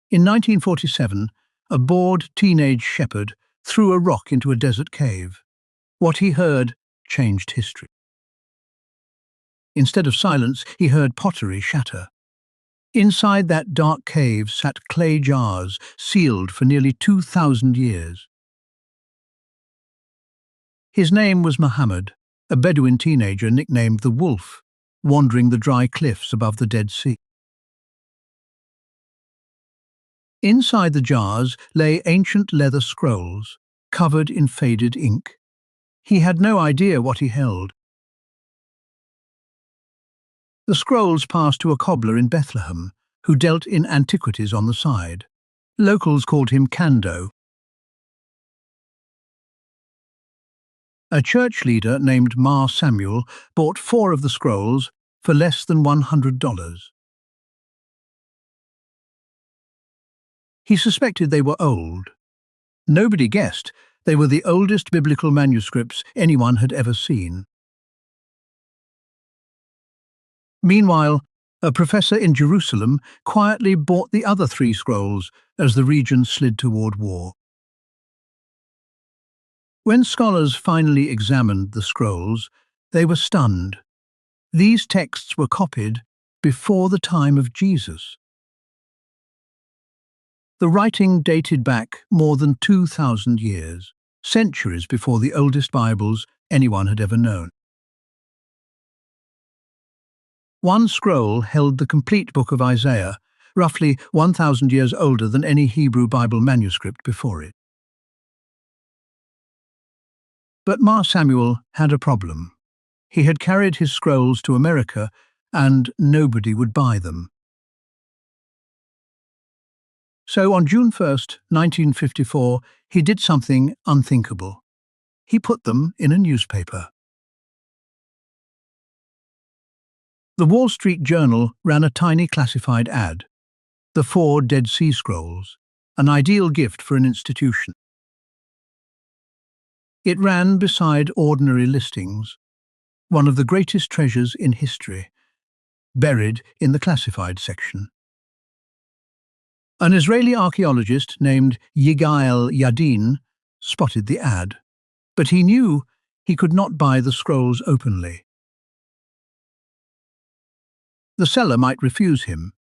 In 1947, a bored teenage shepherd threw a rock into a desert cave. What he heard changed history. Instead of silence, he heard pottery shatter. Inside that dark cave sat clay jars sealed for nearly 2,000 years. His name was Muhammad, a Bedouin teenager nicknamed the Wolf, wandering the dry cliffs above the Dead Sea. Inside the jars lay ancient leather scrolls, covered in faded ink. He had no idea what he held. The scrolls passed to a cobbler in Bethlehem, who dealt in antiquities on the side. Locals called him Kando. A church leader named Mar Samuel bought 4 of the scrolls for less than $100. He suspected they were old. Nobody guessed they were the oldest biblical manuscripts anyone had ever seen. Meanwhile, a professor in Jerusalem quietly bought the other 3 scrolls as the region slid toward war. When scholars finally examined the scrolls, they were stunned. These texts were copied before the time of Jesus. The writing dated back more than 2,000 years, centuries before the oldest Bibles anyone had ever known. One scroll held the complete book of Isaiah, roughly 1,000 years older than any Hebrew Bible manuscript before it. But Mar Samuel had a problem. He had carried his scrolls to America, and nobody would buy them. So on June 1st, 1954, he did something unthinkable. He put them in a newspaper. The Wall Street Journal ran a tiny classified ad. The 4 Dead Sea Scrolls, an ideal gift for an institution. It ran beside ordinary listings, one of the greatest treasures in history, buried in the classified section. An Israeli archaeologist named Yigael Yadin spotted the ad, but he knew he could not buy the scrolls openly. The seller might refuse him,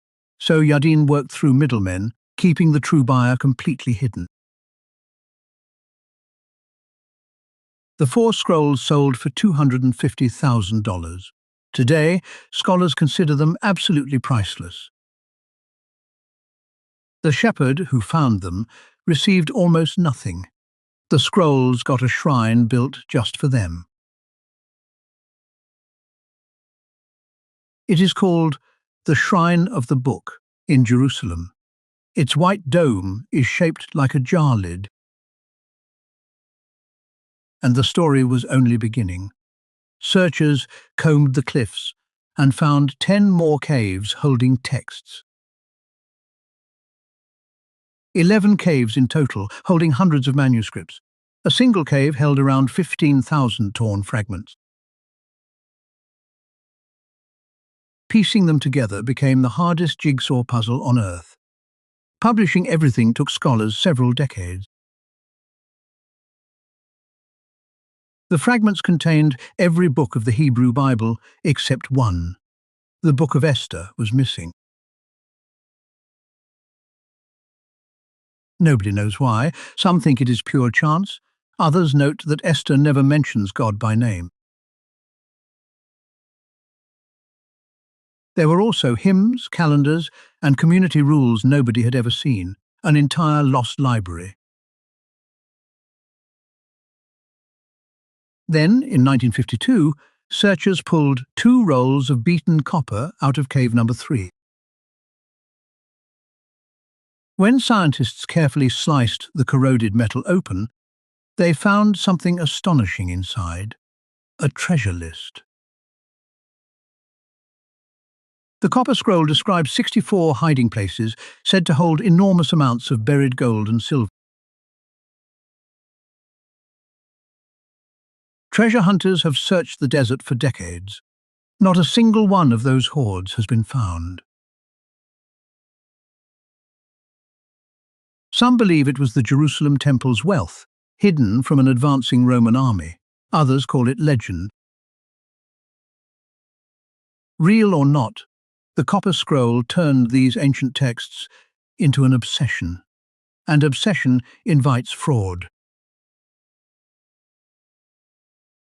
so Yadin worked through middlemen, keeping the true buyer completely hidden. The 4 scrolls sold for $250,000. Today, scholars consider them absolutely priceless. The shepherd who found them received almost nothing. The scrolls got a shrine built just for them. It is called the Shrine of the Book in Jerusalem. Its white dome is shaped like a jar lid. And the story was only beginning. Searchers combed the cliffs and found 10 more caves holding texts. 11 caves in total, holding hundreds of manuscripts. A single cave held around 15,000 torn fragments. Piecing them together became the hardest jigsaw puzzle on Earth. Publishing everything took scholars several decades. The fragments contained every book of the Hebrew Bible except one. The Book of Esther was missing. Nobody knows why. Some think it is pure chance. Others note that Esther never mentions God by name. There were also hymns, calendars, and community rules nobody had ever seen, an entire lost library. Then, in 1952, searchers pulled 2 rolls of beaten copper out of cave number 3. When scientists carefully sliced the corroded metal open, they found something astonishing inside: a treasure list. The copper scroll describes 64 hiding places said to hold enormous amounts of buried gold and silver. Treasure hunters have searched the desert for decades. Not a single one of those hoards has been found. Some believe it was the Jerusalem temple's wealth, hidden from an advancing Roman army. Others call it legend. Real or not, the copper scroll turned these ancient texts into an obsession, and obsession invites fraud.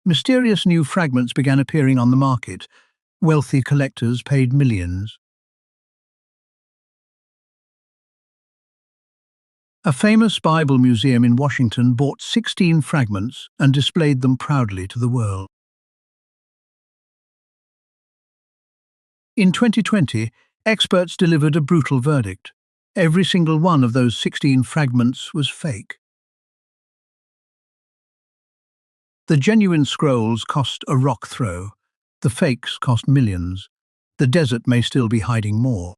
Mysterious new fragments began appearing on the market. Wealthy collectors paid millions. A famous Bible museum in Washington bought 16 fragments and displayed them proudly to the world. In 2020, experts delivered a brutal verdict. Every single one of those 16 fragments was fake. The genuine scrolls cost a rock throw. The fakes cost millions. The desert may still be hiding more.